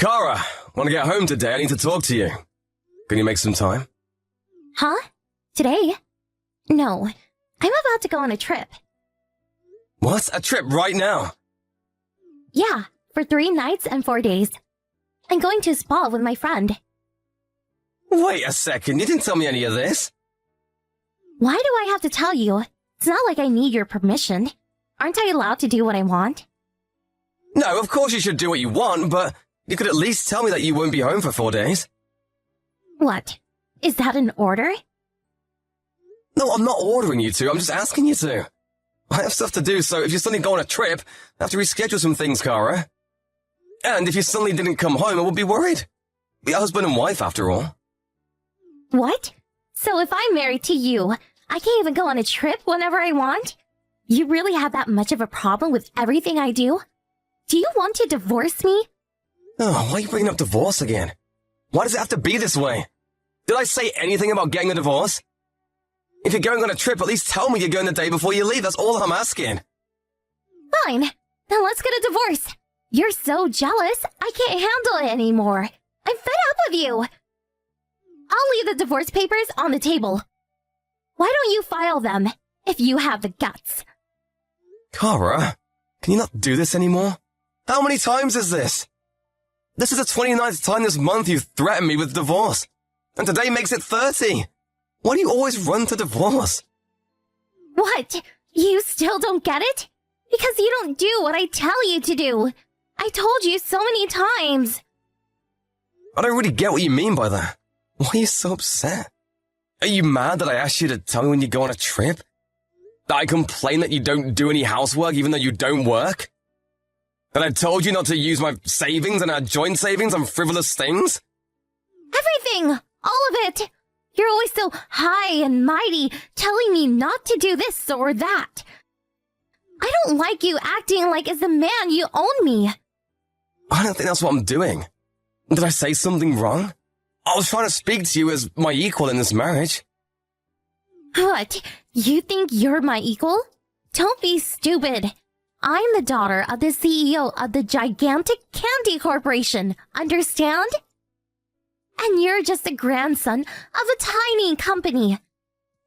Kara, want to get home today? I need to talk to you. Can you make some time? Huh? Today? No. I'm about to go on a trip. What? A trip right now? Yeah, for 3 nights and 4 days. I'm going to a spa with my friend. Wait a second, you didn't tell me any of this. Why do I have to tell you? It's not like I need your permission. Aren't I allowed to do what I want? No, of course you should do what you want, but you could at least tell me that you won't be home for 4 days. What? Is that an order? No, I'm not ordering you to, I'm just asking you to. I have stuff to do, so if you suddenly go on a trip, I have to reschedule some things, Kara. And if you suddenly didn't come home, I would be worried. We're husband and wife, after all. What? So if I'm married to you, I can't even go on a trip whenever I want? You really have that much of a problem with everything I do? Do you want to divorce me? Oh, why are you bringing up divorce again? Why does it have to be this way? Did I say anything about getting a divorce? If you're going on a trip, at least tell me you're going the day before you leave. That's all I'm asking. Fine. Then let's get a divorce. You're so jealous, I can't handle it anymore. I'm fed up with you. I'll leave the divorce papers on the table. Why don't you file them, if you have the guts? Kara, can you not do this anymore? How many times is this? This is the 29th time this month you've threatened me with divorce. And today makes it 30. Why do you always run to divorce? What? You still don't get it? Because you don't do what I tell you to do. I told you so many times. I don't really get what you mean by that. Why are you so upset? Are you mad that I asked you to tell me when you go on a trip? That I complain that you don't do any housework even though you don't work? That I told you not to use my savings and our joint savings on frivolous things? Everything! All of it! You're always so high and mighty, telling me not to do this or that. I don't like you acting like as the man you own me. I don't think that's what I'm doing. Did I say something wrong? I was trying to speak to you as my equal in this marriage. What? You think you're my equal? Don't be stupid. I'm the daughter of the CEO of the gigantic candy corporation, understand? And you're just a grandson of a tiny company.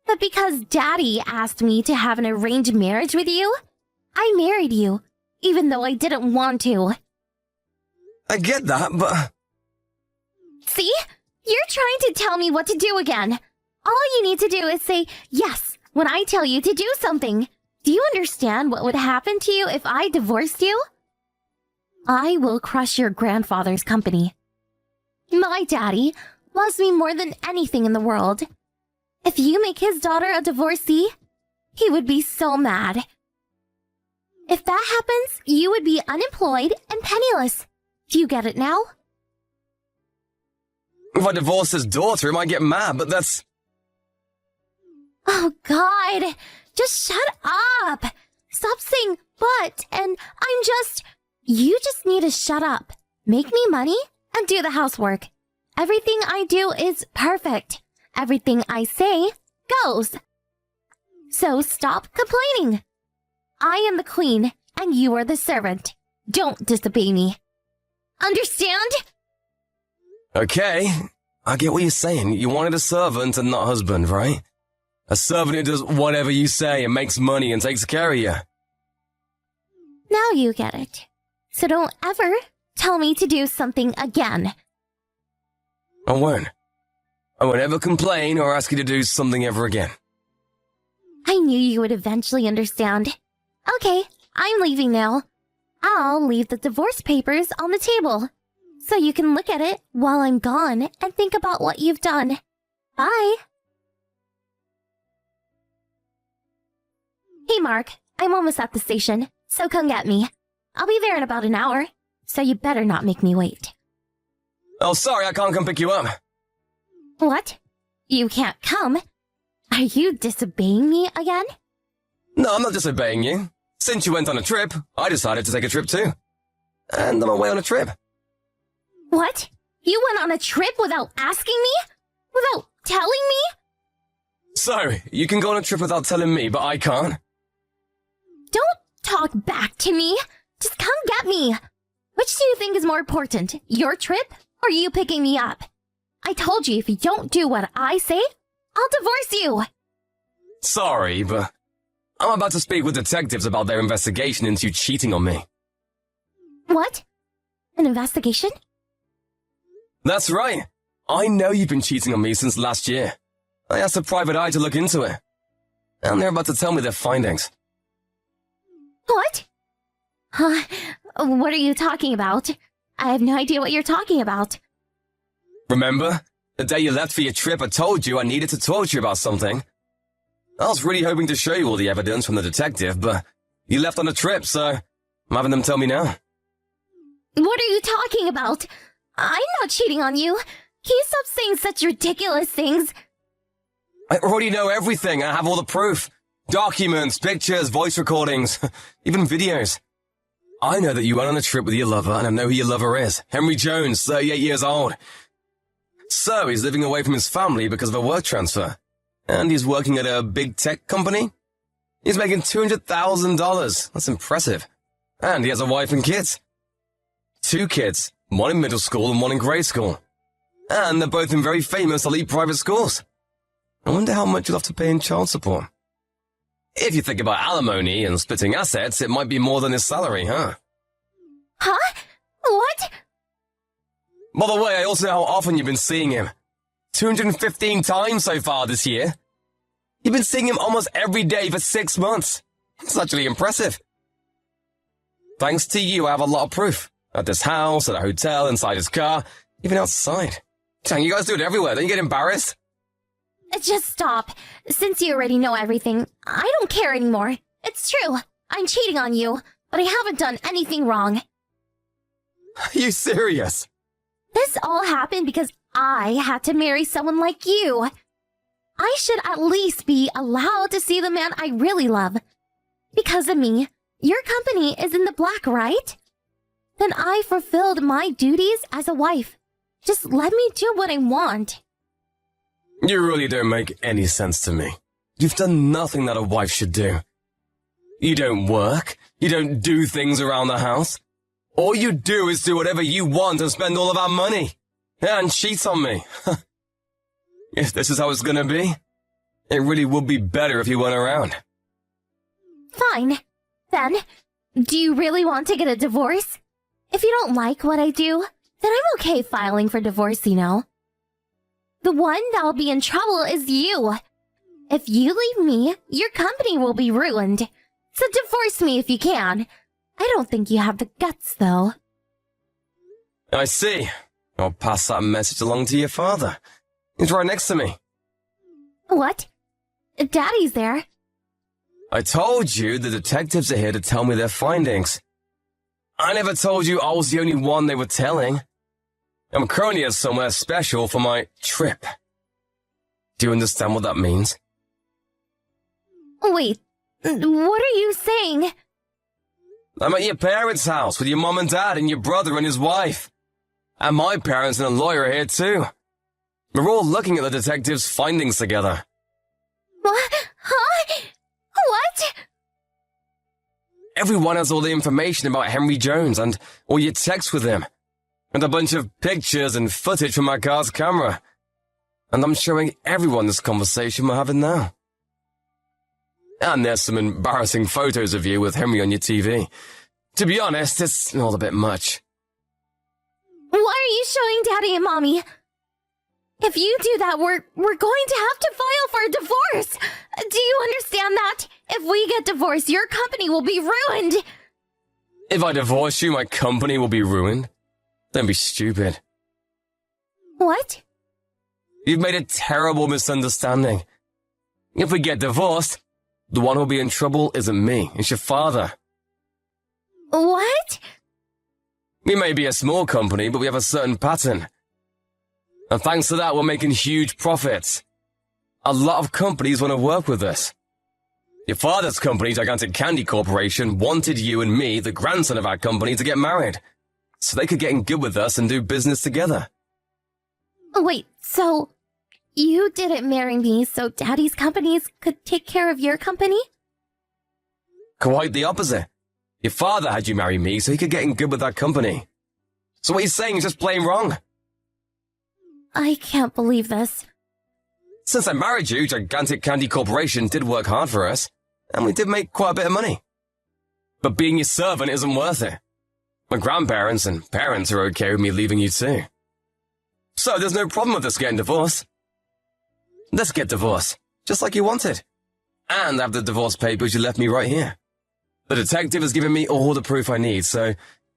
But because Daddy asked me to have an arranged marriage with you, I married you, even though I didn't want to. I get that, but... See? You're trying to tell me what to do again. All you need to do is say yes when I tell you to do something. Do you understand what would happen to you if I divorced you? I will crush your grandfather's company. My daddy loves me more than anything in the world. If you make his daughter a divorcee, he would be so mad. If that happens, you would be unemployed and penniless. Do you get it now? If I divorce his daughter, he might get mad, but that's... Oh, God. Just shut up. Stop saying but, and I'm just... You just need to shut up. Make me money and do the housework. Everything I do is perfect. Everything I say goes. So stop complaining. I am the queen, and you are the servant. Don't disobey me. Understand? Okay, I get what you're saying. You wanted a servant and not a husband, right? A servant who does whatever you say and makes money and takes care of you. Now you get it. So don't ever tell me to do something again. I won't. I won't ever complain or ask you to do something ever again. I knew you would eventually understand. Okay, I'm leaving now. I'll leave the divorce papers on the table, so you can look at it while I'm gone and think about what you've done. Bye! Hey Mark, I'm almost at the station, so come get me. I'll be there in about an hour, so you better not make me wait. Oh, sorry, I can't come pick you up. What? You can't come? Are you disobeying me again? No, I'm not disobeying you. Since you went on a trip, I decided to take a trip too. And I'm away on a trip. What? You went on a trip without asking me? Without telling me? So, you can go on a trip without telling me, but I can't? Don't talk back to me. Just come get me. Which do you think is more important, your trip or you picking me up? I told you if you don't do what I say, I'll divorce you. Sorry, but I'm about to speak with detectives about their investigation into you cheating on me. What? An investigation? That's right. I know you've been cheating on me since last year. I asked a private eye to look into it. And they're about to tell me their findings. What? Huh? What are you talking about? I have no idea what you're talking about. Remember? The day you left for your trip, I told you I needed to talk to you about something. I was really hoping to show you all the evidence from the detective, but you left on a trip, so I'm having them tell me now. What are you talking about? I'm not cheating on you. Can you stop saying such ridiculous things? I already know everything. I have all the proof. Documents, pictures, voice recordings, even videos. I know that you went on a trip with your lover, and I know who your lover is. Henry Jones, 38 years old. So, he's living away from his family because of a work transfer. And he's working at a big tech company. He's making $200,000. That's impressive. And he has a wife and kids. 2 kids, one in middle school and one in grade school. And they're both in very famous elite private schools. I wonder how much you'll have to pay in child support. If you think about alimony and splitting assets, it might be more than his salary, huh? Huh? What? By the way, I also know how often you've been seeing him. 215 times so far this year. You've been seeing him almost every day for 6 months. It's actually impressive. Thanks to you, I have a lot of proof. At this house, at a hotel, inside his car, even outside. Dang, you guys do it everywhere. Don't you get embarrassed? Just stop. Since you already know everything, I don't care anymore. It's true. I'm cheating on you, but I haven't done anything wrong. Are you serious? This all happened because I had to marry someone like you. I should at least be allowed to see the man I really love. Because of me, your company is in the black, right? Then I fulfilled my duties as a wife. Just let me do what I want. You really don't make any sense to me. You've done nothing that a wife should do. You don't work. You don't do things around the house. All you do is do whatever you want and spend all of our money. And cheat on me. If this is how it's gonna be, it really would be better if you weren't around. Fine. Then, do you really want to get a divorce? If you don't like what I do, then I'm okay filing for divorce, you know. The one that'll be in trouble is you. If you leave me, your company will be ruined. So divorce me if you can. I don't think you have the guts, though. I see. I'll pass that message along to your father. He's right next to me. What? Daddy's there. I told you the detectives are here to tell me their findings. I never told you I was the only one they were telling. I'm currently at somewhere special for my trip. Do you understand what that means? Wait, what are you saying? I'm at your parents' house with your mom and dad and your brother and his wife. And my parents and a lawyer are here too. We're all looking at the detectives' findings together. What? Huh? What? Everyone has all the information about Henry Jones and all your texts with him. And a bunch of pictures and footage from my car's camera. And I'm showing everyone this conversation we're having now. And there's some embarrassing photos of you with Henry on your TV. To be honest, it's all a bit much. Why are you showing Daddy and Mommy? If you do that, we're going to have to file for a divorce. Do you understand that? If we get divorced, your company will be ruined. If I divorce you, my company will be ruined? Don't be stupid. What? You've made a terrible misunderstanding. If we get divorced, the one who'll be in trouble isn't me, it's your father. What? We may be a small company, but we have a certain pattern. And thanks to that, we're making huge profits. A lot of companies want to work with us. Your father's company, Gigantic Candy Corporation, wanted you and me, the grandson of our company, to get married. So they could get in good with us and do business together. Wait, so you didn't marry me so Daddy's companies could take care of your company? Quite the opposite. Your father had you marry me so he could get in good with that company. So what he's saying is just plain wrong. I can't believe this. Since I married you, Gigantic Candy Corporation did work hard for us, and we did make quite a bit of money. But being your servant isn't worth it. My grandparents and parents are okay with me leaving you too. So there's no problem with us getting divorced. Let's get divorced, just like you wanted. And have the divorce papers you left me right here. The detective has given me all the proof I need, so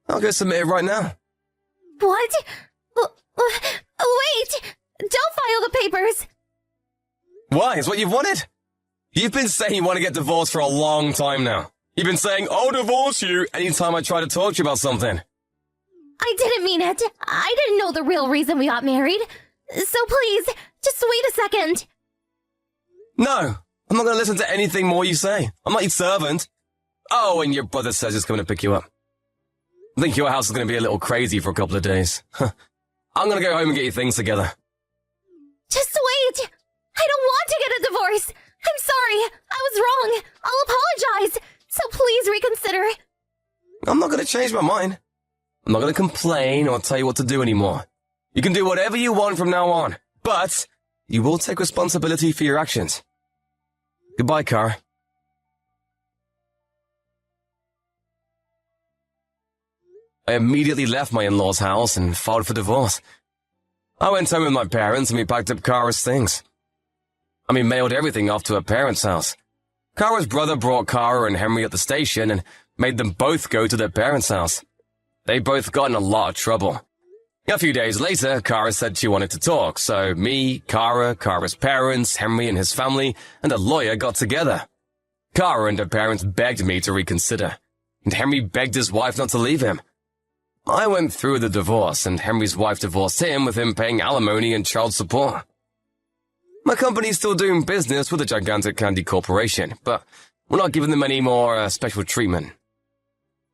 I'll go submit it right now. What? Wait! Don't file the papers! Why? It's what you've wanted. You've been saying you want to get divorced for a long time now. You've been saying, I'll divorce you anytime I try to talk to you about something. I didn't mean it. I didn't know the real reason we got married. So please, just wait a second. No, I'm not going to listen to anything more you say. I'm not your servant. Oh, and your brother says he's coming to pick you up. I think your house is going to be a little crazy for a couple of days. I'm going to go home and get your things together. Just wait. I don't want to get a divorce. I'm sorry. I was wrong. I'll apologize. So please reconsider. I'm not going to change my mind. I'm not going to complain or tell you what to do anymore. You can do whatever you want from now on, but you will take responsibility for your actions. Goodbye, Kara. I immediately left my in-laws' house and filed for divorce. I went home with my parents and we packed up Kara's things. We mailed everything off to her parents' house. Kara's brother brought Kara and Henry at the station and made them both go to their parents' house. They both got in a lot of trouble. A few days later, Kara said she wanted to talk, so me, Kara, Kara's parents, Henry and his family, and a lawyer got together. Kara and her parents begged me to reconsider, and Henry begged his wife not to leave him. I went through the divorce, and Henry's wife divorced him with him paying alimony and child support. My company's still doing business with the Gigantic Candy Corporation, but we're not giving them any more special treatment.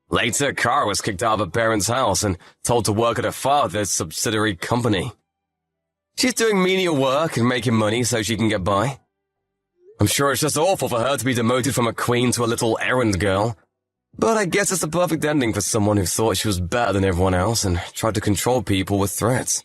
Later, Kara was kicked out of her parents' house and told to work at her father's subsidiary company. She's doing menial work and making money so she can get by. I'm sure it's just awful for her to be demoted from a queen to a little errand girl. But I guess it's the perfect ending for someone who thought she was better than everyone else and tried to control people with threats.